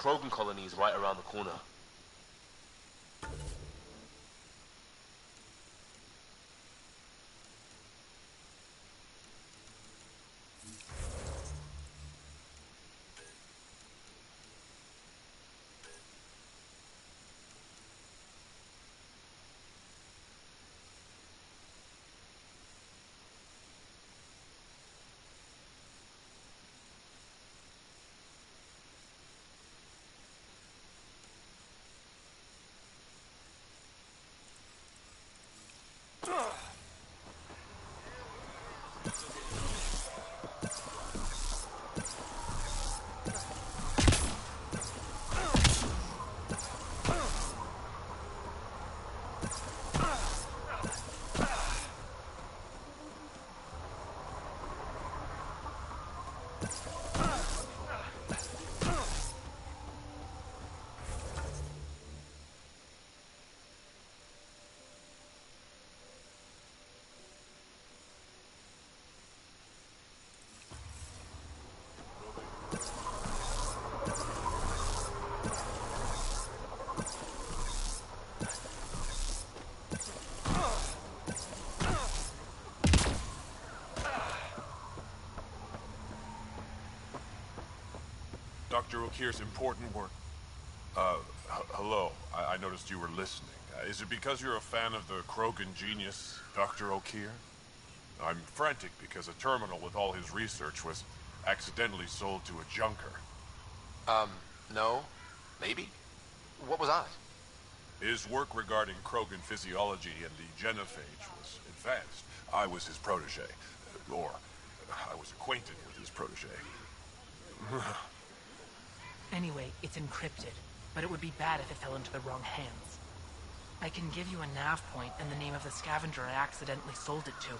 Krogan colony is right around the corner. Dr. O'Keefe's important work. Hello. I noticed you were listening. Is it because you're a fan of the Krogan genius, Dr. O'Keefe? I'm frantic because a terminal with all his research was accidentally sold to a junker. No. Maybe? What was I? His work regarding Krogan physiology and the genophage was advanced. I was his protege. Or, I was acquainted with his protege. Anyway, it's encrypted, but it would be bad if it fell into the wrong hands. I can give you a nav point and the name of the scavenger I accidentally sold it to.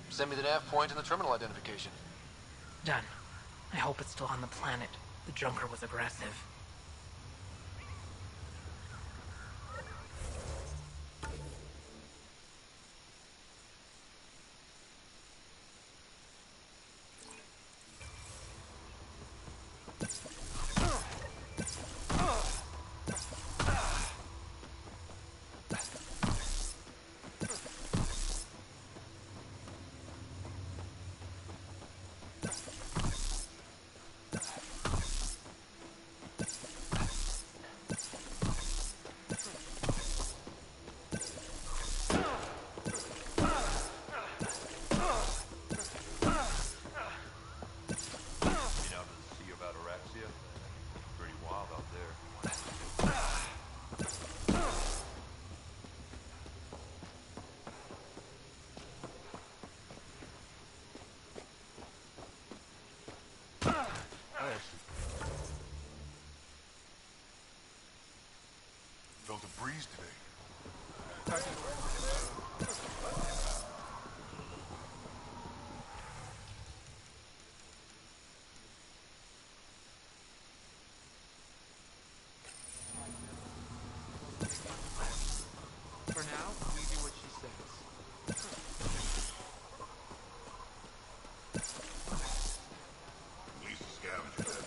Send me the nav point and the terminal identification. Done. I hope it's still on the planet. The junker was aggressive. Felt a breeze today. For now, we do what she says. Release the scavenger.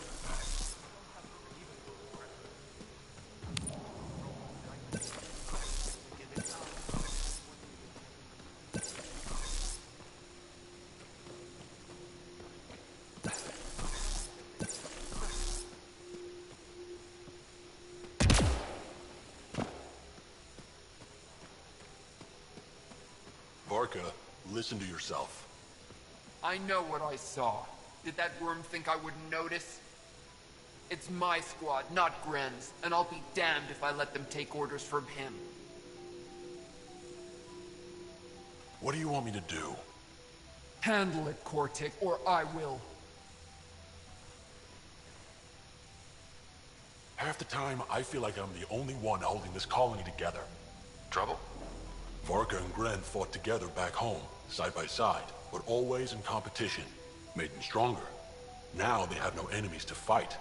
Varka, listen to yourself. I know what I saw. Did that worm think I wouldn't notice? It's my squad, not Gren's, and I'll be damned if I let them take orders from him. What do you want me to do? Handle it, Cortic, or I will. Half the time, I feel like I'm the only one holding this colony together. Trouble? Varka and Gren fought together back home, side by side, but always in competition. Made them stronger. Now they have no enemies to fight,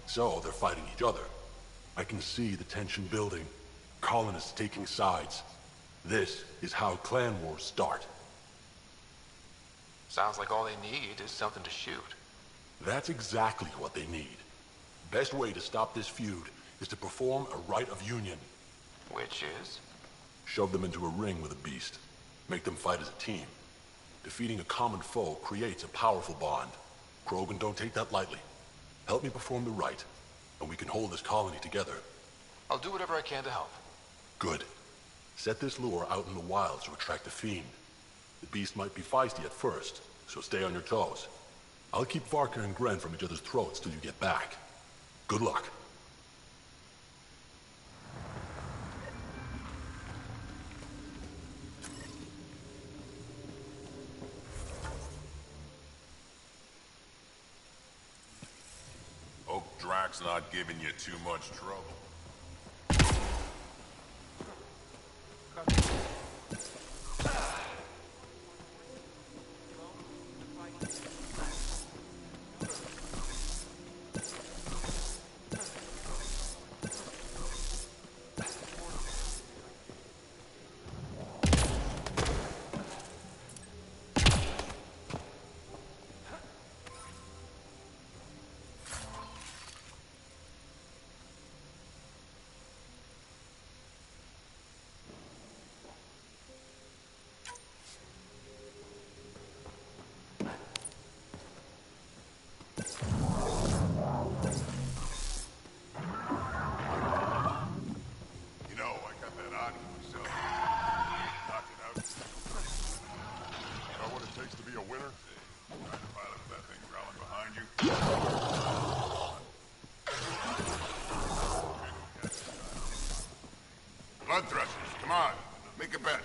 so they're fighting each other. I can see the tension building, colonists taking sides. This is how clan wars start. Sounds like all they need is something to shoot. That's exactly what they need. Best way to stop this feud is to perform a rite of union. Which is? Shove them into a ring with a beast. Make them fight as a team. Defeating a common foe creates a powerful bond. Krogan don't take that lightly. Help me perform the rite, and we can hold this colony together. I'll do whatever I can to help. Good. Set this lure out in the wilds to attract the fiend. The beast might be feisty at first, so stay on your toes. I'll keep Varka and Gren from each other's throats till you get back. Good luck. Hope Drax's not giving you too much trouble. Blood thrusters, come on. Make a bet.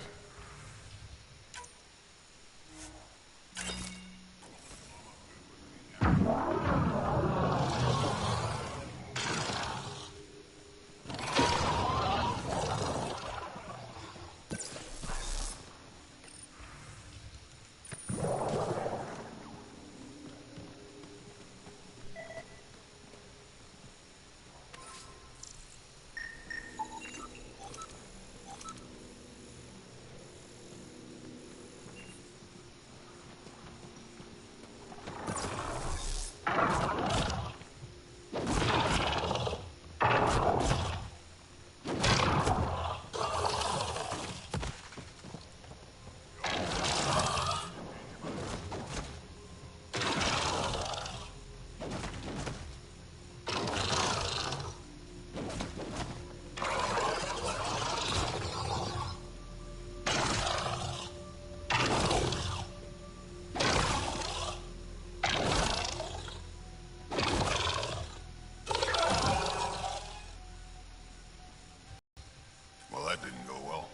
That didn't go well.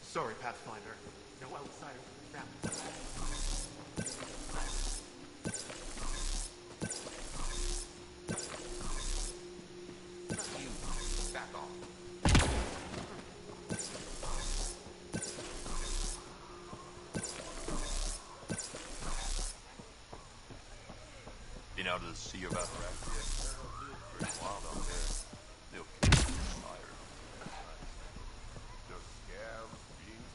Sorry, Pathfinder. No outsider found. You back off. Been out of the sea about Raptor? Pretty wild out there. They'll kill you fire. Just scabs, beans.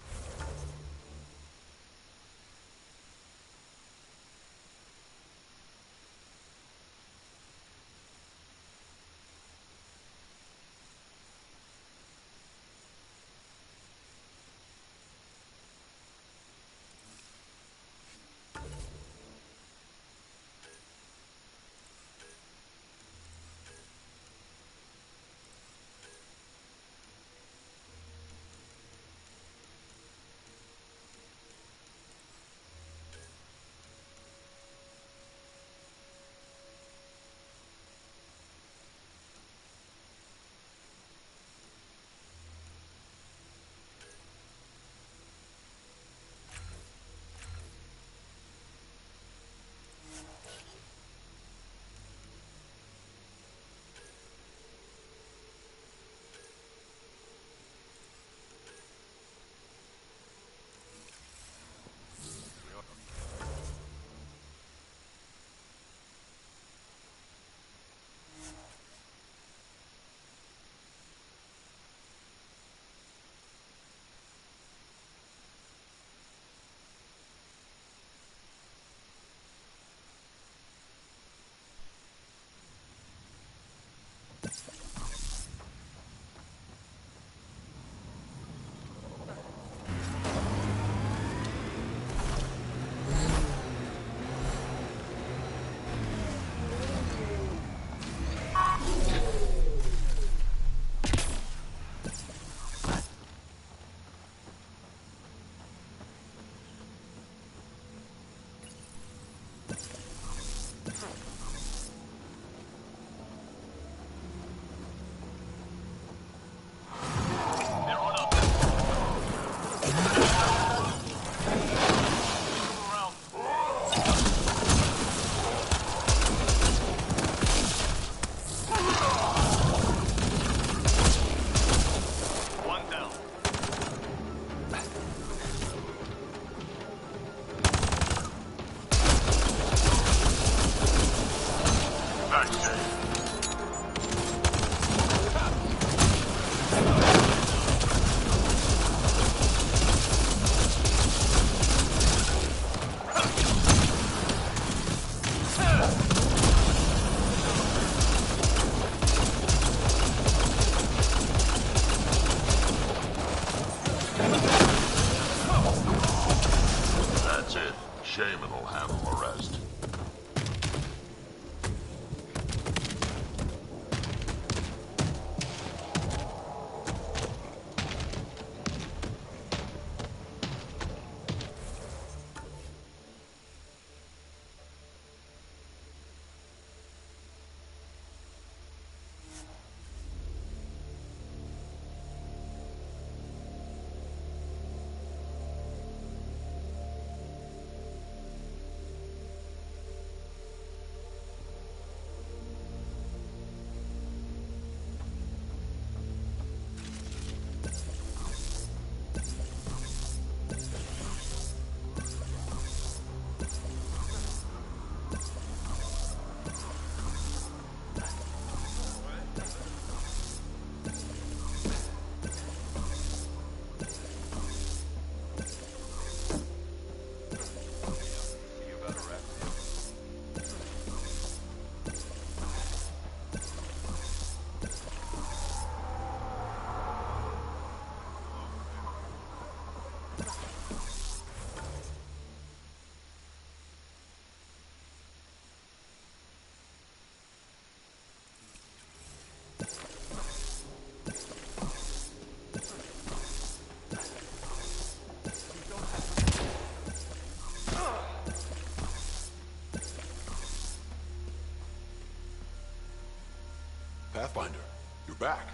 Pathfinder, you're back.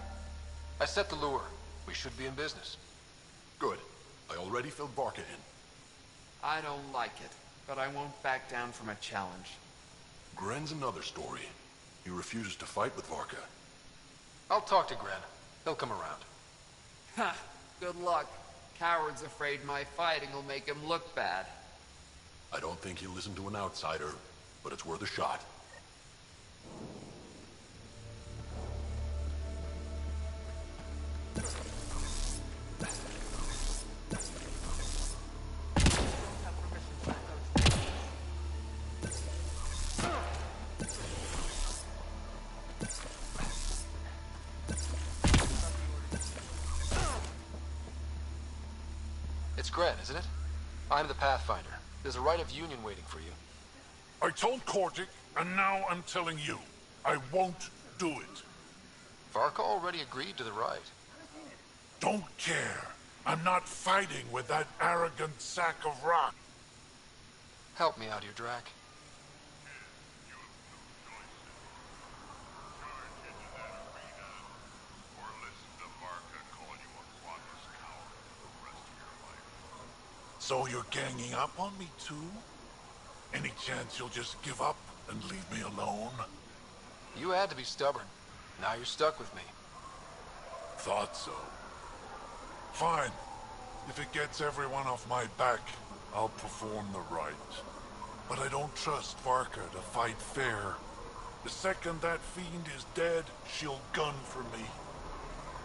I set the lure. We should be in business. Good. I already filled Varka in. I don't like it, but I won't back down from a challenge. Gren's another story. He refuses to fight with Varka. I'll talk to Gren. He'll come around. Ha! Good luck. Coward's afraid my fighting will make him look bad. I don't think he'll listen to an outsider, but it's worth a shot. It's Gren, isn't it? I'm the Pathfinder. There's a rite of union waiting for you. I told Kordic, and now I'm telling you. I won't do it. Varka already agreed to the rite. Don't care. I'm not fighting with that arrogant sack of rock. Help me out here, Drac. So you're ganging up on me too? Any chance you'll just give up and leave me alone? You had to be stubborn. Now you're stuck with me. Thought so. Fine. If it gets everyone off my back, I'll perform the rite. But I don't trust Varka to fight fair. The second that fiend is dead, she'll gun for me.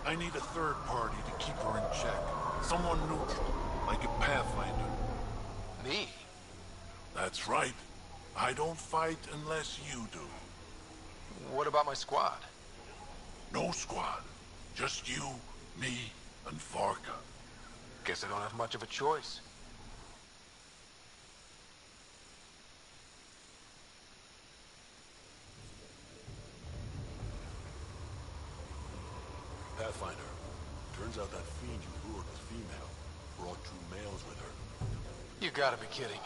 I need a third party to keep her in check. Someone neutral, like a Pathfinder. Me? That's right. I don't fight unless you do. What about my squad? No squad. Just you, me, and Varka. Guess I don't have much of a choice. Pathfinder, turns out that fiend you lured was female. Brought two males with her. You gotta be kidding.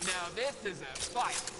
Now this is a fight.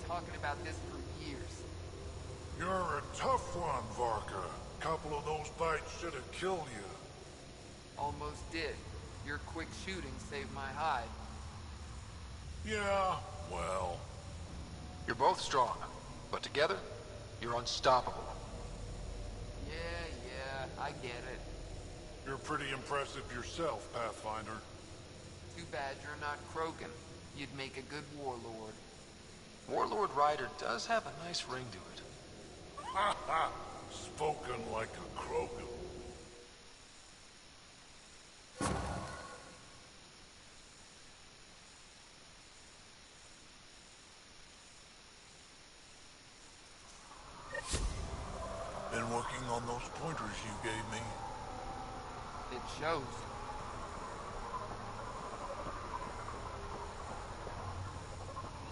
talking about this for years. You're a tough one, Varka. Couple of those bites should have killed you. Almost did. Your quick shooting saved my hide. Yeah, well... You're both strong, but together, you're unstoppable. Yeah, I get it. You're pretty impressive yourself, Pathfinder. Too bad you're not Krogan. You'd make a good warlord. Warlord Ryder does have a nice ring to it. Ha ha! Spoken like a Krogan. Been working on those pointers you gave me. It shows.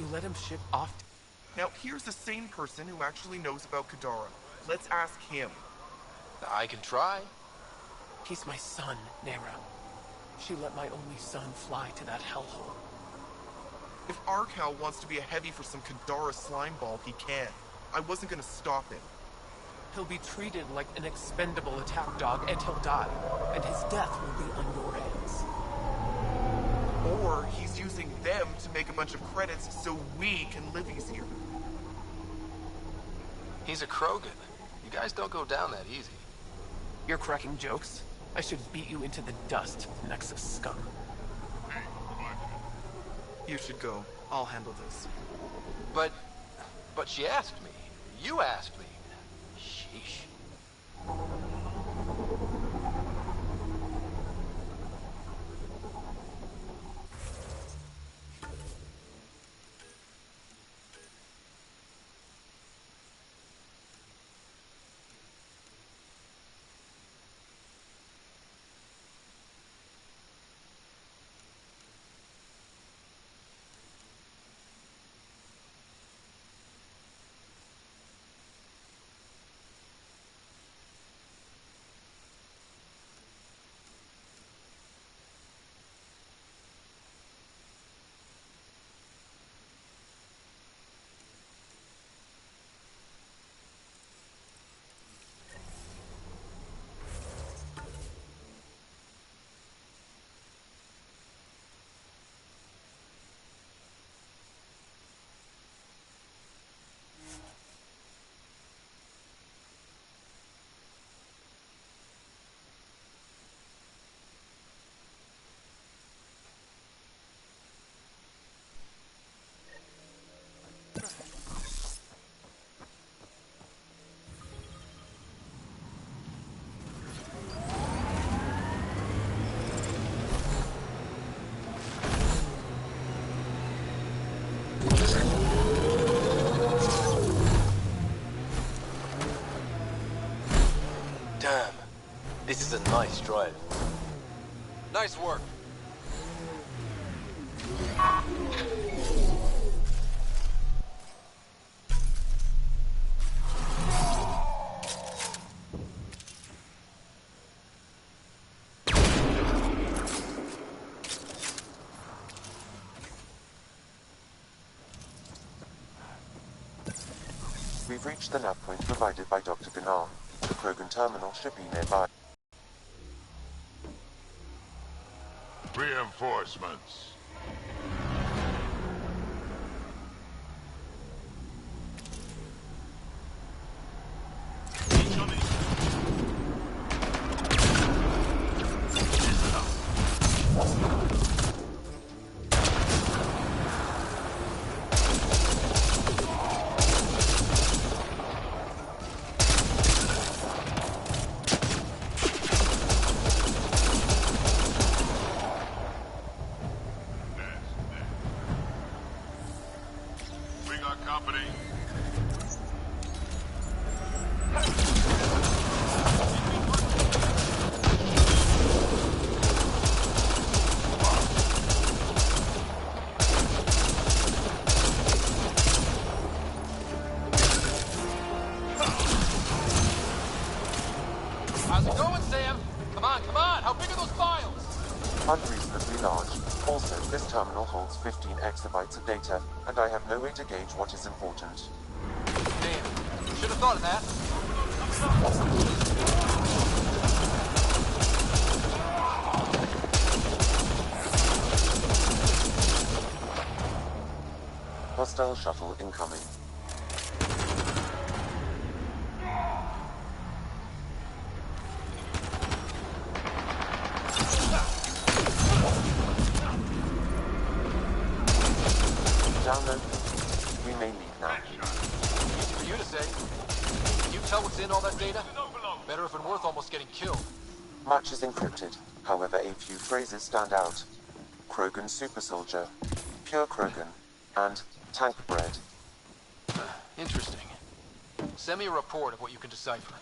You let him ship off. Now, here's the sane person who actually knows about Kadara. Let's ask him. I can try. He's my son, Nera. She let my only son fly to that hellhole. If Arkal wants to be a heavy for some Kadara slime ball, he can. I wasn't gonna stop him. He'll be treated like an expendable attack dog and he'll die. And his death will be on your hands. Or he's using them to make a bunch of credits so we can live easier. He's a Krogan. You guys don't go down that easy. You're cracking jokes. I should beat you into the dust, Nexus scum. You should go. I'll handle this. But she asked me. You asked me. Sheesh. Damn. This is a nice drive. Nice work. We've reached the nav point provided by Dr. Ganar. The Krogan terminal should be nearby. Reinforcements. Company. How's it going, Sam? Come on, come on! How big are those files? Unreasonably large. Also, this terminal holds 15 exabytes of data, and I have no way to gauge what is important. Damn, should have thought of that. Hostile shuttle incoming. Download. We may leave now. Easy for you to say. Can you tell what's in all that data? Better if it's worth almost getting killed. Much is encrypted, however a few phrases stand out. Krogan super soldier, pure Krogan, and tank bread. Interesting. Send me a report of what you can decipher.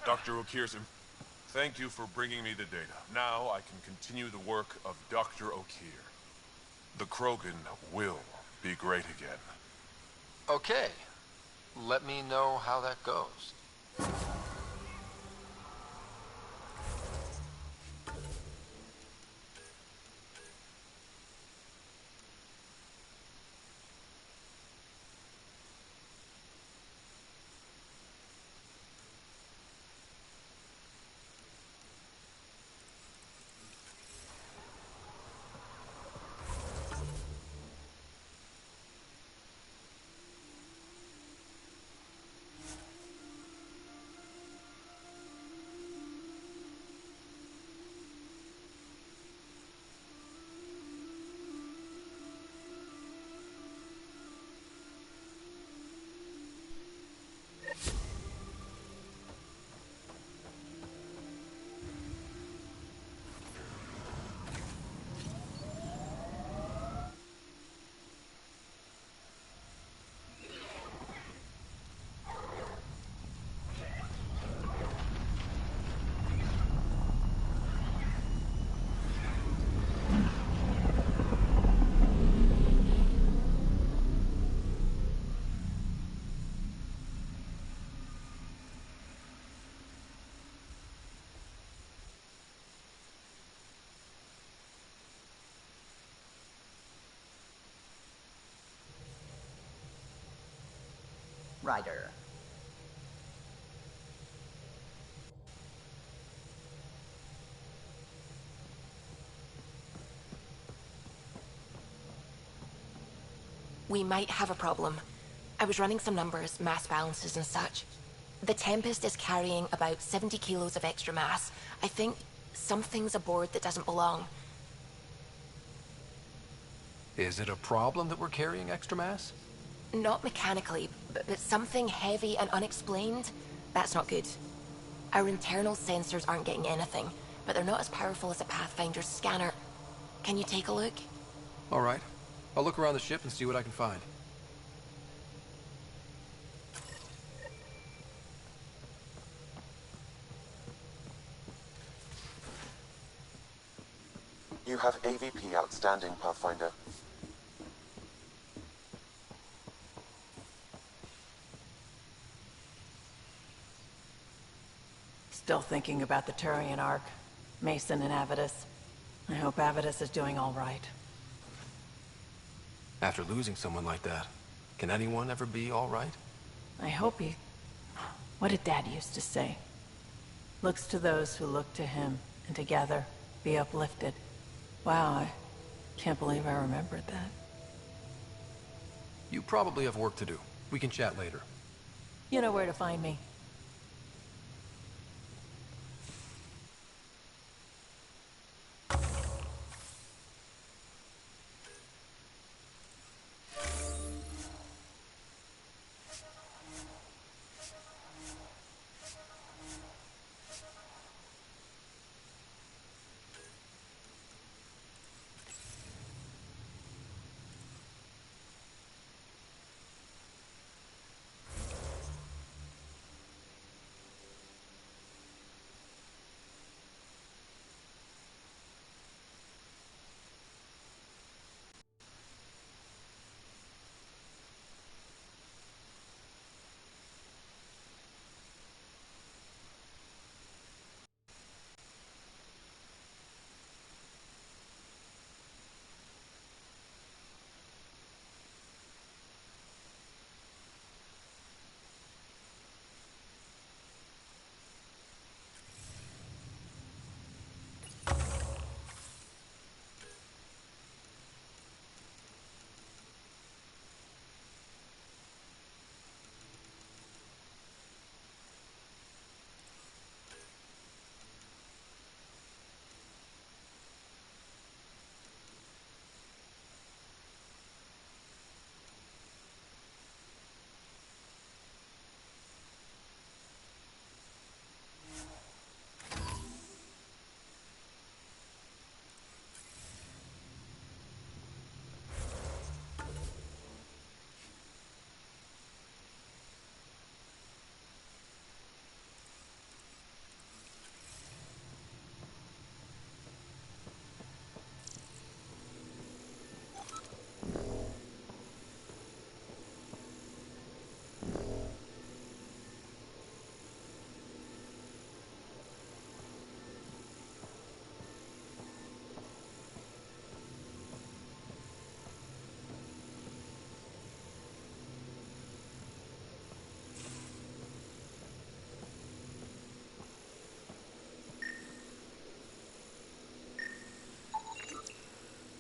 Dr. O'Keefe, thank you for bringing me the data. Now I can continue the work of Dr. O'Keefe. The Krogan will be great again. Okay. Let me know how that goes. Ryder. We might have a problem. I was running some numbers, mass balances and such. The Tempest is carrying about 70 kilos of extra mass. I think something's aboard that doesn't belong. Is it a problem that we're carrying extra mass? Not mechanically, but something heavy and unexplained. That's not good. Our internal sensors aren't getting anything, but they're not as powerful as a Pathfinder's scanner. Can you take a look? All right. I'll look around the ship and see what I can find. You have AVP outstanding, Pathfinder. Still thinking about the Turian Ark, Mason and Avidus. I hope Avidus is doing all right. After losing someone like that, can anyone ever be all right? I hope he... What did Dad used to say? Looks to those who look to him, and together be uplifted. Wow, I can't believe I remembered that. You probably have work to do. We can chat later. You know where to find me.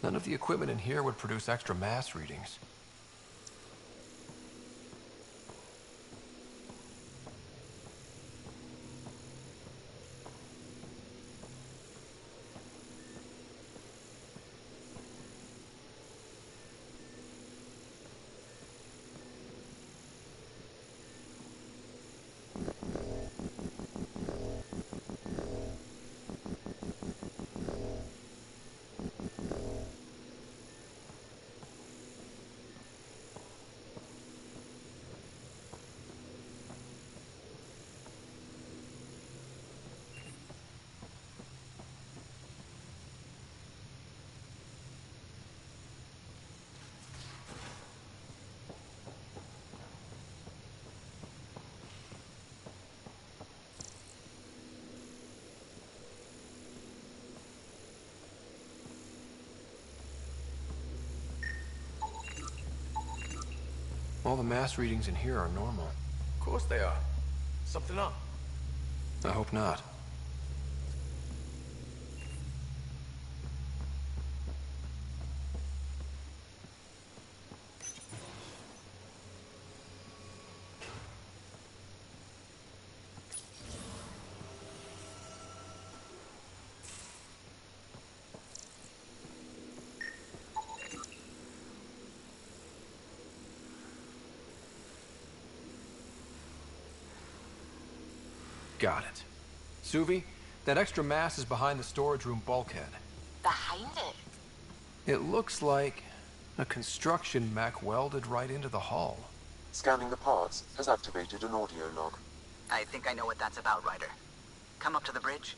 None of the equipment in here would produce extra mass readings. All the mass readings in here are normal. Of course they are. Something up? I hope not. Got it. Suvi, that extra mass is behind the storage room bulkhead. Behind it? It looks like a construction mech welded right into the hull. Scanning the parts has activated an audio log. I think I know what that's about, Ryder. Come up to the bridge.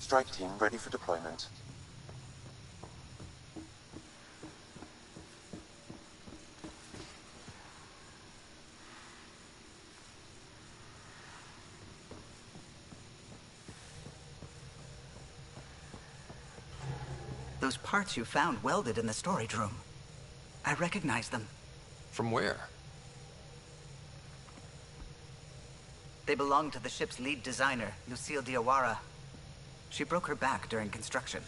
Strike team ready for deployment. Those parts you found welded in the storage room. I recognize them. From where? They belong to the ship's lead designer, Lucille Diawara. She broke her back during construction.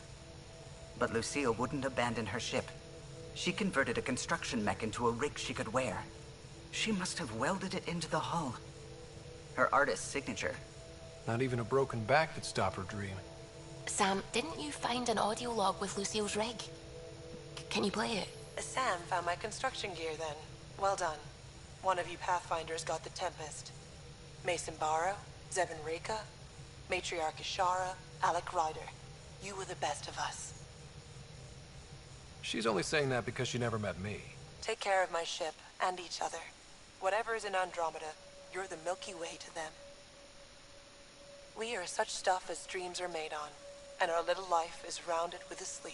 But Lucille wouldn't abandon her ship. She converted a construction mech into a rig she could wear. She must have welded it into the hull. Her artist's signature. Not even a broken back could stop her dream. Sam, didn't you find an audio log with Lucille's rig? Can you play it? Sam found my construction gear then. Well done. One of you Pathfinders got the Tempest. Mason Barrow, Zevin Reka, Matriarch Ishara, Alec Ryder. You were the best of us. She's only saying that because she never met me. Take care of my ship and each other. Whatever is in Andromeda, you're the Milky Way to them. We are such stuff as dreams are made on, and our little life is rounded with a sleep.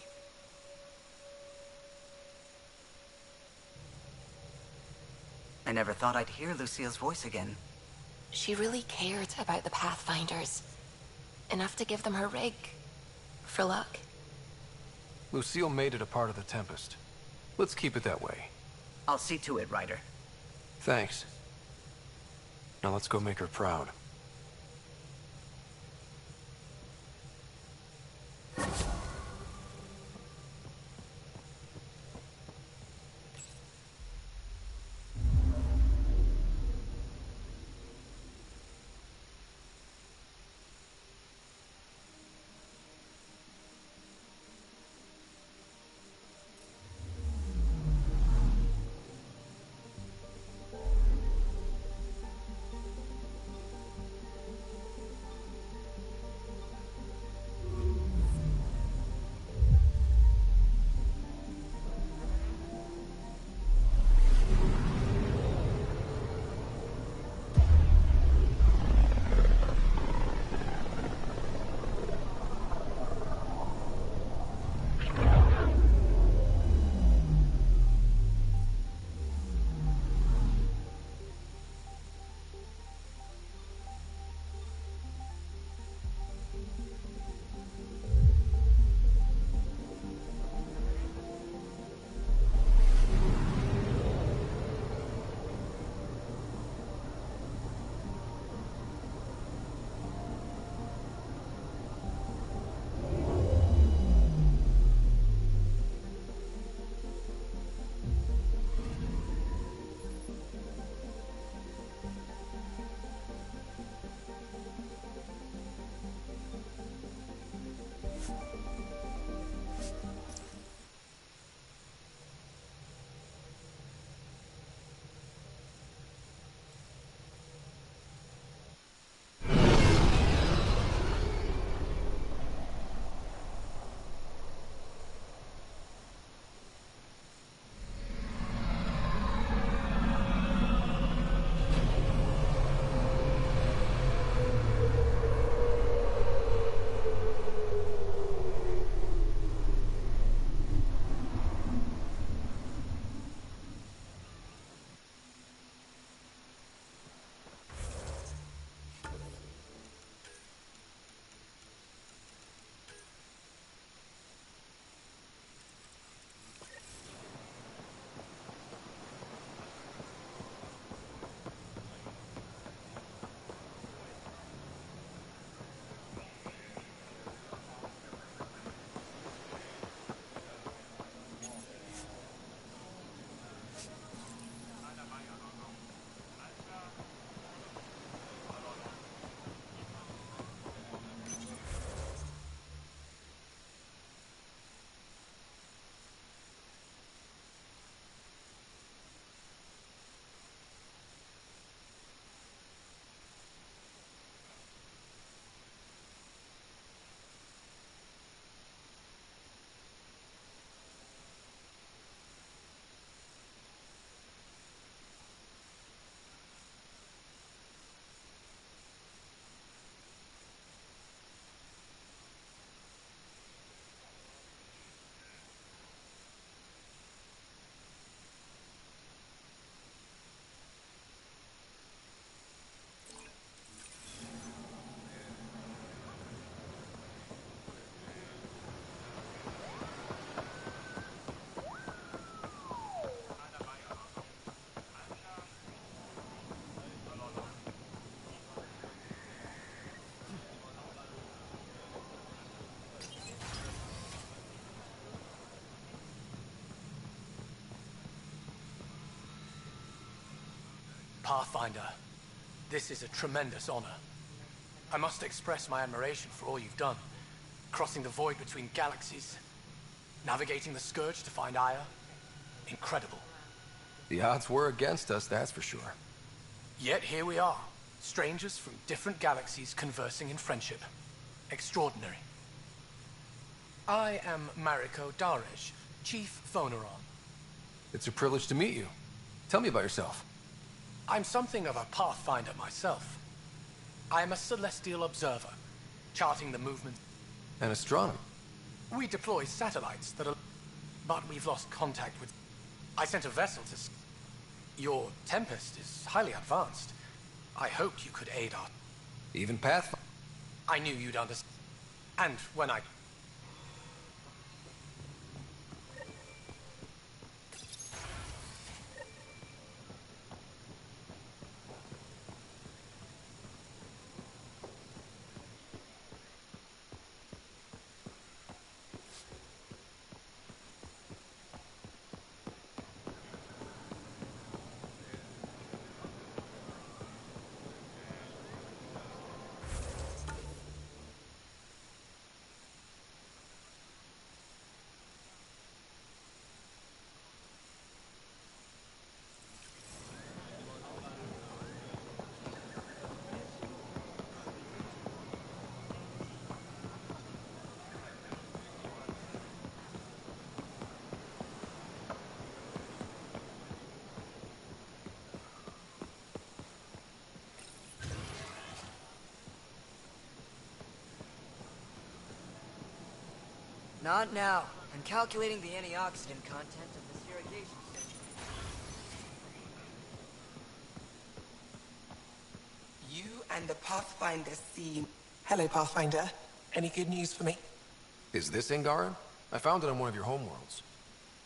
I never thought I'd hear Lucille's voice again. She really cared about the Pathfinders. Enough to give them her rig. For luck. Lucille made it a part of the Tempest. Let's keep it that way. I'll see to it, Ryder. Thanks. Now let's go make her proud. Pathfinder, this is a tremendous honor. I must express my admiration for all you've done. Crossing the void between galaxies, navigating the Scourge to find Aya. Incredible. The odds were against us, that's for sure. Yet here we are, strangers from different galaxies conversing in friendship. Extraordinary. I am Mariko Darej, Chief Phoneron. It's a privilege to meet you. Tell me about yourself. I'm something of a pathfinder myself. I am a celestial observer, charting the movement. An astronomer? We deploy satellites that are... But we've lost contact with... I sent a vessel to... Your Tempest is highly advanced. I hoped you could aid our... Even Pathfinder? I knew you'd understand. And when I... Not now. I'm calculating the antioxidant content of this irrigation system. You and the Pathfinder seem... Hello, Pathfinder. Any good news for me? Is this Angaran? I found it on one of your homeworlds.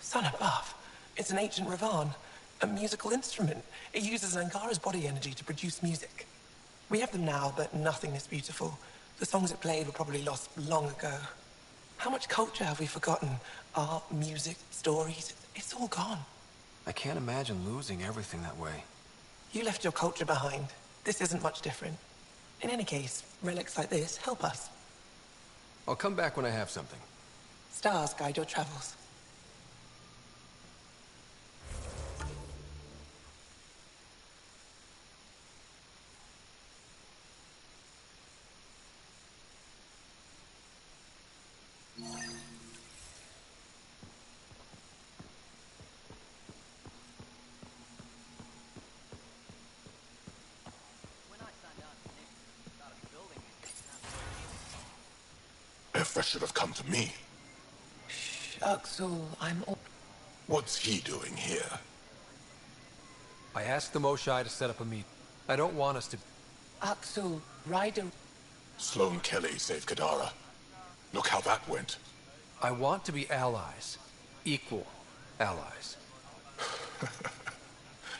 Son above. It's an ancient Ravan. A musical instrument. It uses Angara's body energy to produce music. We have them now, but nothing this beautiful. The songs it played were probably lost long ago. How much culture have we forgotten? Art, music, stories, it's all gone. I can't imagine losing everything that way. You left your culture behind. This isn't much different. In any case, relics like this help us. I'll come back when I have something. Stars guide your travels. If should have come to me. Axel, I'm... What's he doing here? I asked the Moshai to set up a meet. I don't want us to... Axel, Ryder... Sloane Kelly saved Kadara. Look how that went. I want to be allies. Equal allies.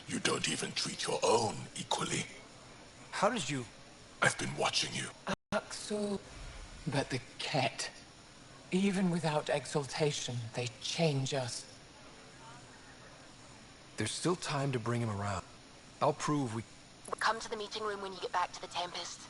You don't even treat your own equally. How did you... I've been watching you. Axel... But the Ket... Even without exaltation, they change us. There's still time to bring him around. I'll prove we... Come to the meeting room when you get back to the Tempest.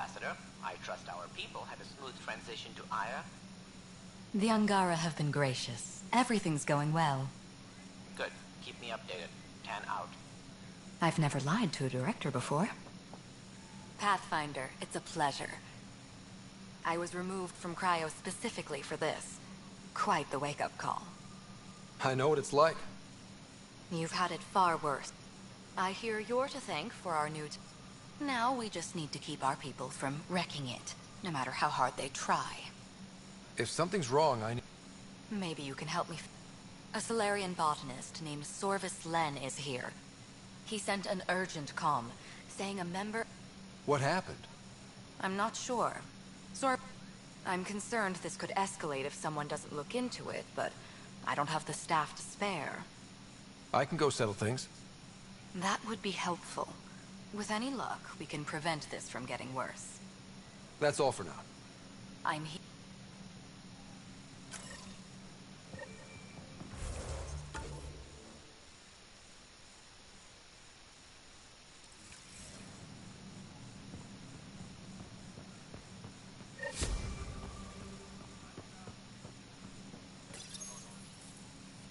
Ambassador, I trust our people had a smooth transition to Aya. The Angara have been gracious. Everything's going well. keep me updated. 10 out. I've never lied to a director before. Pathfinder, it's a pleasure. I was removed from cryo specifically for this. Quite the wake-up call. I know what it's like. You've had it far worse. I hear you're to thank for our new... Now we just need to keep our people from wrecking it, no matter how hard they try. If something's wrong, I need... Maybe you can help me. A Solarian botanist named Sorvis Len is here. He sent an urgent comm, saying a member... What happened? I'm not sure. I'm concerned this could escalate if someone doesn't look into it, but I don't have the staff to spare. I can go settle things. That would be helpful. With any luck, we can prevent this from getting worse. That's all for now. I'm here.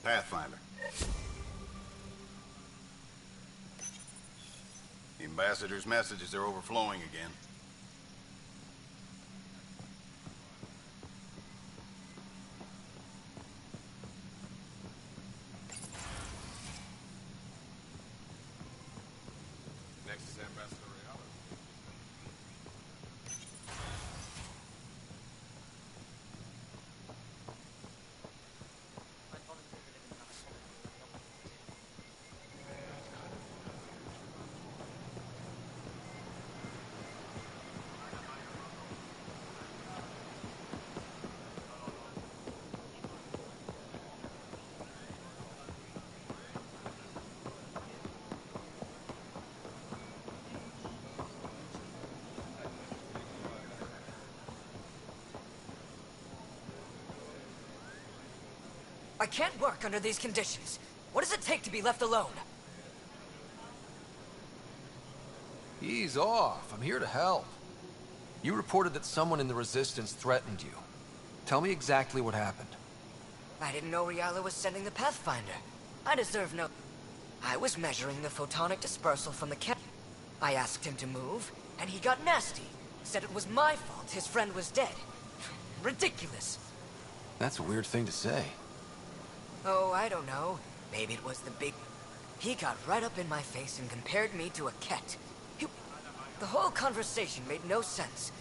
Pathfinder. The Ambassador's messages are overflowing again. Next is Ambassador Reale. I can't work under these conditions. What does it take to be left alone? Ease off. I'm here to help. You reported that someone in the Resistance threatened you. Tell me exactly what happened. I didn't know Reale was sending the Pathfinder. I deserve no... I was measuring the photonic dispersal from the camp. I asked him to move, and he got nasty. Said it was my fault his friend was dead. Ridiculous. That's a weird thing to say. Oh, I don't know. Maybe it was the big... He got right up in my face and compared me to a cat. The whole conversation made no sense.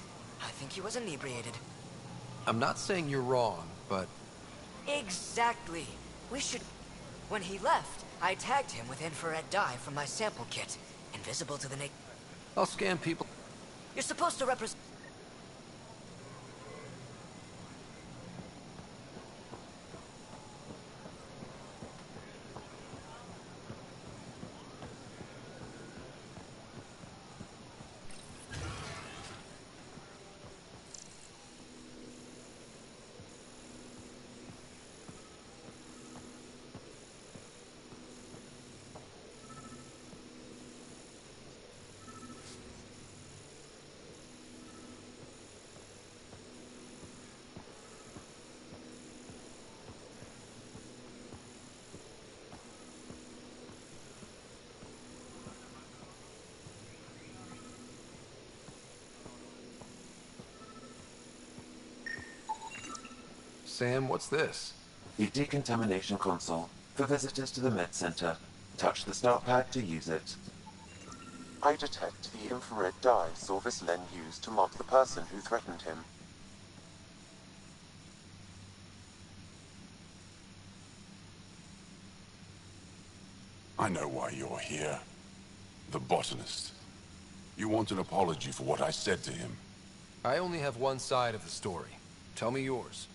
I think he was inebriated. I'm not saying you're wrong, but... Exactly. We should... When he left, I tagged him with infrared dye from my sample kit. Invisible to the naked... I'll scan people... You're supposed to represent... Sam, what's this? The decontamination console for visitors to the med center. Touch the start pad to use it. I detect the infrared dye Sorvis Len used to mark the person who threatened him. I know why you're here. The botanist. You want an apology for what I said to him. I only have one side of the story. Tell me yours.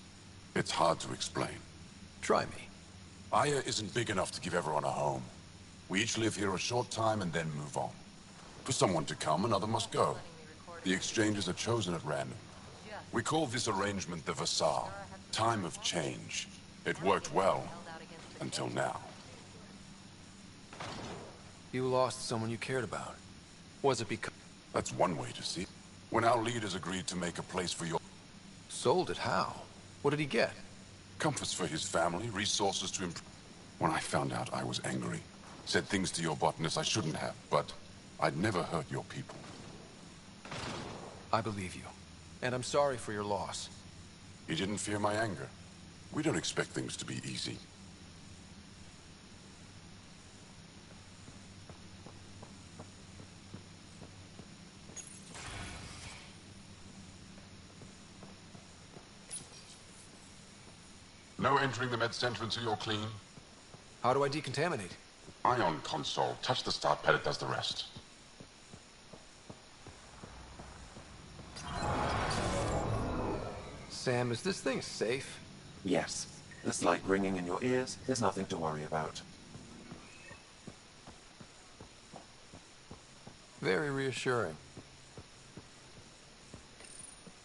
It's hard to explain. Try me. Aya isn't big enough to give everyone a home. We each live here a short time and then move on. For someone to come, another must go. The exchanges are chosen at random. We call this arrangement the Vassal, time of change. It worked well, until now. You lost someone you cared about. Was it because... That's one way to see it. When our leaders agreed to make a place for your... Sold it how? What did he get? Comforts for his family, resources to improve... When I found out, I was angry. Said things to your botanist I shouldn't have, but I'd never hurt your people. I believe you. And I'm sorry for your loss. You didn't fear my anger. We don't expect things to be easy. No entering the med center until you're clean. How do I decontaminate? Ion console. Touch the start pad, it does the rest. Sam, is this thing safe? Yes. The slight ringing in your ears is nothing to worry about. Very reassuring.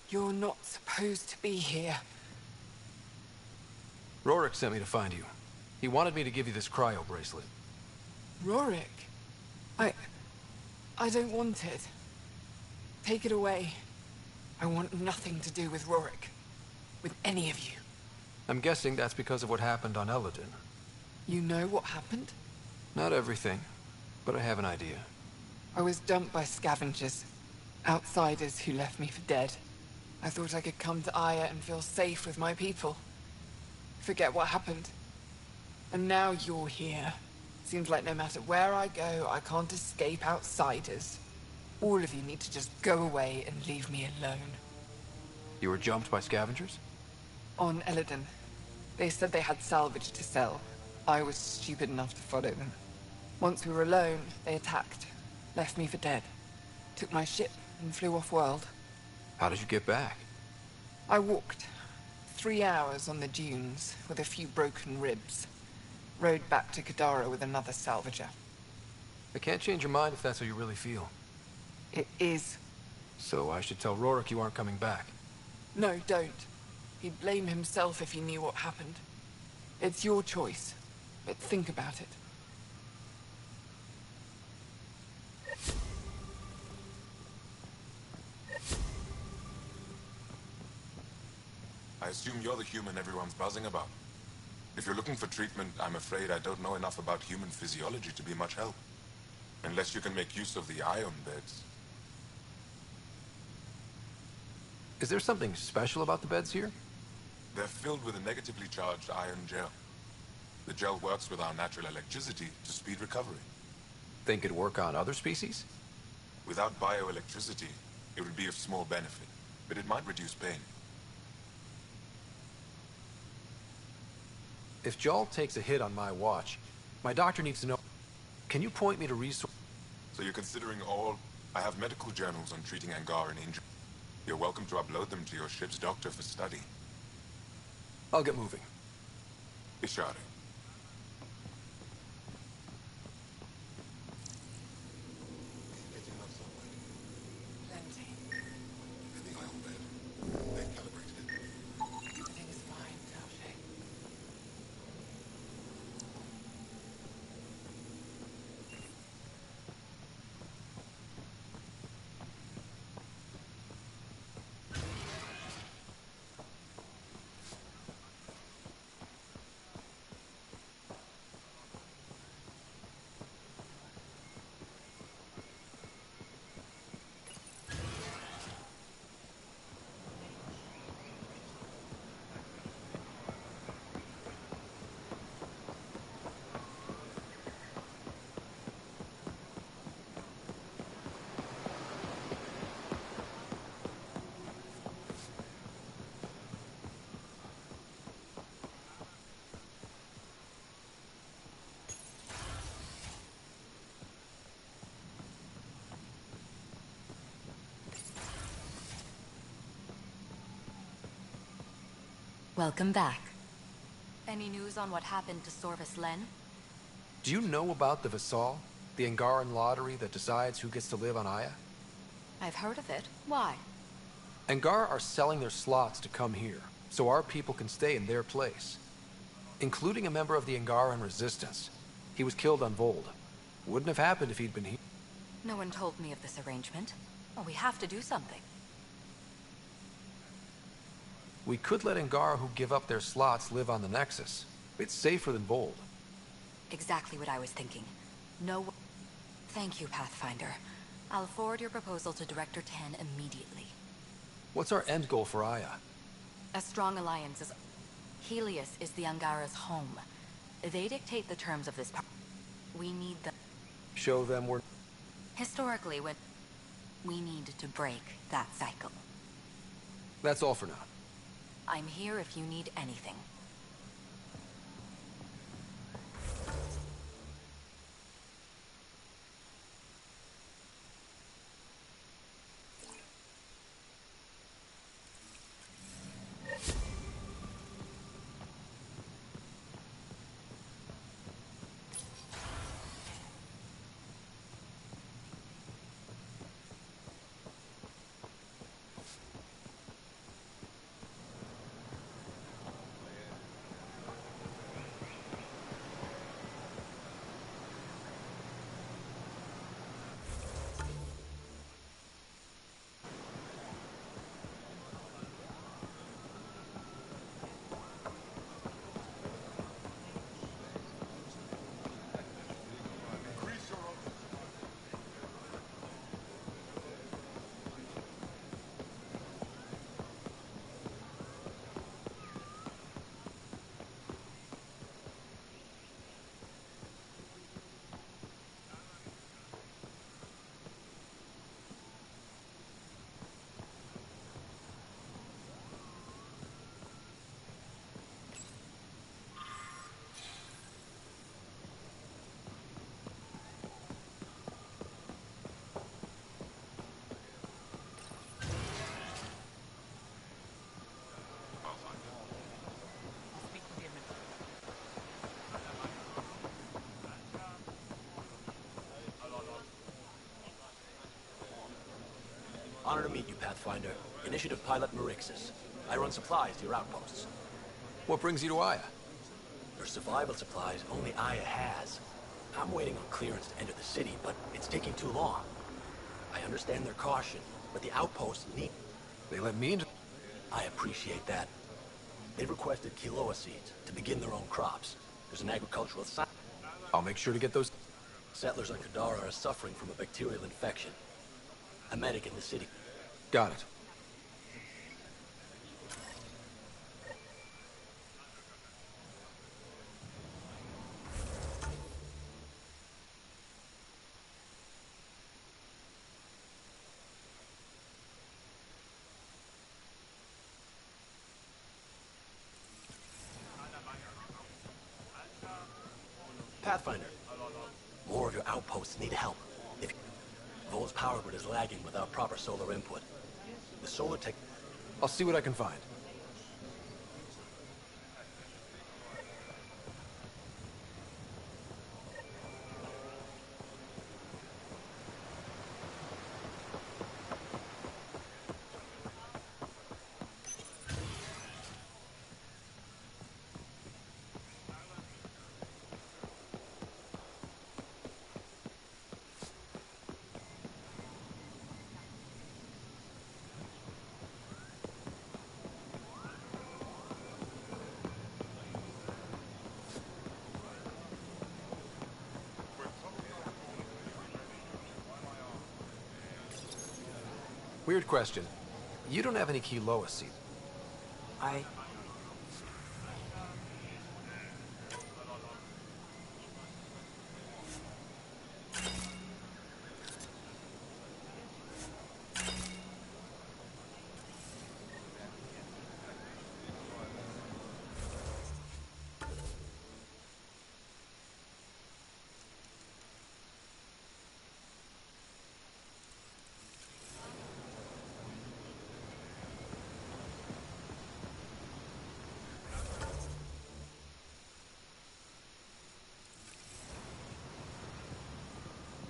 You're not supposed to be here. Rorik sent me to find you. He wanted me to give you this cryo bracelet. Rorik? I don't want it. Take it away. I want nothing to do with Rorik. With any of you. I'm guessing that's because of what happened on Eladin. You know what happened? Not everything, but I have an idea. I was dumped by scavengers. Outsiders who left me for dead. I thought I could come to Aya and feel safe with my people. Forget what happened. And now you're here. Seems like no matter where I go, I can't escape outsiders. All of you need to just go away and leave me alone. You were jumped by scavengers? On Eladin. They said they had salvage to sell. I was stupid enough to follow them. Once we were alone, they attacked. Left me for dead. Took my ship and flew off-world. How did you get back? I walked. 3 hours on the dunes with a few broken ribs. Rode back to Kadara with another salvager. I can't change your mind if that's how you really feel. It is. So I should tell Rorik you aren't coming back. No, don't. He'd blame himself if he knew what happened. It's your choice, but think about it. I assume you're the human everyone's buzzing about. If you're looking for treatment, I'm afraid I don't know enough about human physiology to be much help. Unless you can make use of the ion beds. Is there something special about the beds here? They're filled with a negatively charged ion gel. The gel works with our natural electricity to speed recovery. Think it'd work on other species? Without bioelectricity, it would be of small benefit, but it might reduce pain. If Jarl takes a hit on my watch, my doctor needs to know. Can you point me to resources? So you're considering all? I have medical journals on treating Angar and injury. You're welcome to upload them to your ship's doctor for study. I'll get moving. Ishari. Welcome back. Any news on what happened to Sorvis Len? Do you know about the Vassal? The Angaran lottery that decides who gets to live on Aya? I've heard of it. Why? Angar are selling their slots to come here, so our people can stay in their place. Including a member of the Angaran resistance. He was killed on Vold. Wouldn't have happened if he'd been here. No one told me of this arrangement. Well, we have to do something. We could let Angar who give up their slots live on the Nexus. It's safer than Vold. Exactly what I was thinking. No... Thank you, Pathfinder. I'll forward your proposal to Director Tan immediately. What's our end goal for Aya? A strong alliance is... Helios is the Angara's home. They dictate the terms of this part. We need them. Show them we're... Historically, when... We need to break that cycle. That's all for now. I'm here if you need anything. Honor to meet you, Pathfinder. Initiative Pilot Marixus. I run supplies to your outposts. What brings you to Aya? Your survival supplies only Aya has. I'm waiting on clearance to enter the city, but it's taking too long. I understand their caution, but the outposts need... They let me into... I appreciate that. They've requested Kiloa seeds to begin their own crops. There's an agricultural science... I'll make sure to get those... Settlers on Kadara are suffering from a bacterial infection. A medic in the city. Got it. Pathfinder, more of your outposts need help. If Vol's power grid is lagging without proper solar input. The solar tech... I'll see what I can find. Weird question. You don't have any Kiloa seeds. I...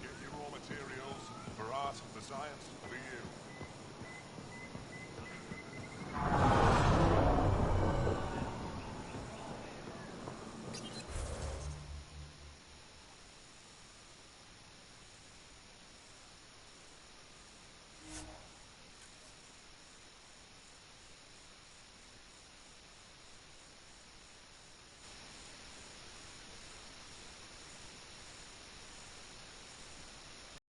Get your raw materials for art, for science, for you.